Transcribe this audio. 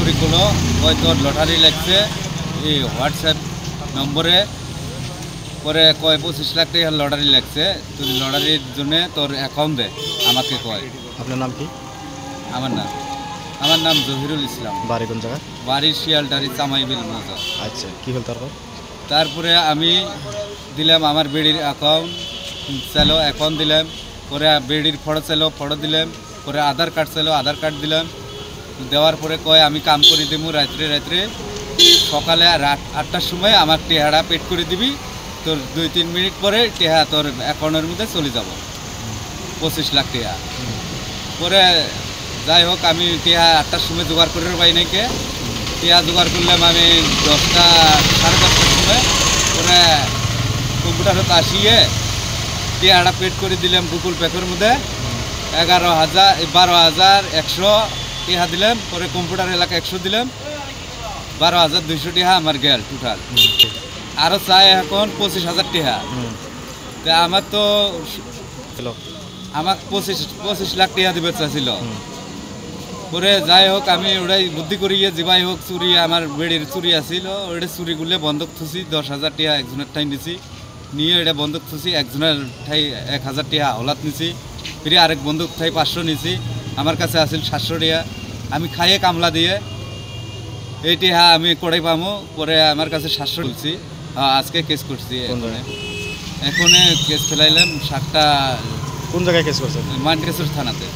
করে করলো কয় তোর লটারি লাগছে এই হোয়াটসঅ্যাপ নম্বরে পরে কয় 25 লাখ টাকা লটারি লাগছে, তুই লটারির জন্য তোর অ্যাকাউন্ট দে আমাকে কয়। আপনার নাম কি? আমার নাম জহিরুল ইসলাম। বাড়ি কোন জায়গা? বাড়ি শিয়ালটারি চামাইবিল মৌজা। আচ্ছা, কি হল তারপর? তারপরে আমি দিলাম আমার বেডির অ্যাকাউন্ট চাইলো, অ্যাকাউন্ট দিলাম। পরে বেডির ফটো চাইলো, ফটো দিলাম। পরে আধার কার্ড চাইলো, আধার কার্ড দিলাম। দেওয়ার পরে কয় আমি কাম করে দেবো রাত্রে সকালে 8টার সময় আমার টেহাটা পেড করে দিবি, তোর 2-3 মিনিট পরে টেহা তোর অ্যাকাউন্টের মধ্যে চলে যাব 25 লাখ টাকা। পরে যাই হোক আমি টেহা 8টার সময় জোগাড় করে পাই নাকি, টেহা জোগাড় করলাম আমি 10টা সাড়ে 10টার সময়। পরে কম্পিউটারত আসিয়ে টেহাটা পেড করে দিলাম গুগল পের মধ্যে 12,100 টেহা দিলাম। পরে কম্পিউটার এলাকা 100 দিলাম, 12,200 টেহা আমার গেল টোটাল। আরও চাই এখন 25,000 টেহা। তা আমার তো আমাকে 25 লাখ টেহা দিবে চাইছিল। পরে যাই হোক আমি ওটাই বুদ্ধি করিয়ে যেভাই হোক চুরি, আমার বেড়ির চুরি আসছিল, ওটা চুরি করলে বন্ধক থুসি 10,000 টেহা একজনের ঠাই নিছি, নিয়ে এটা বন্ধক থুসি একজনের ঠাই 1,000 টেহা হলাত নিছি, ফিরে আরেক বন্ধক ঠাই 500 নিছি। আমার কাছে আসিল 700 টেহা, আমি খাইয়ে কামলা দিয়ে এই টেহা আমি কড়াই পামো। পরে আমার কাছে 700 বলছি। আজকে কেস করছি, এখন কেস ফেলাইলাম 7টা। কোন জায়গায় কেস করছেন? মানকেশ্বর থানাতে।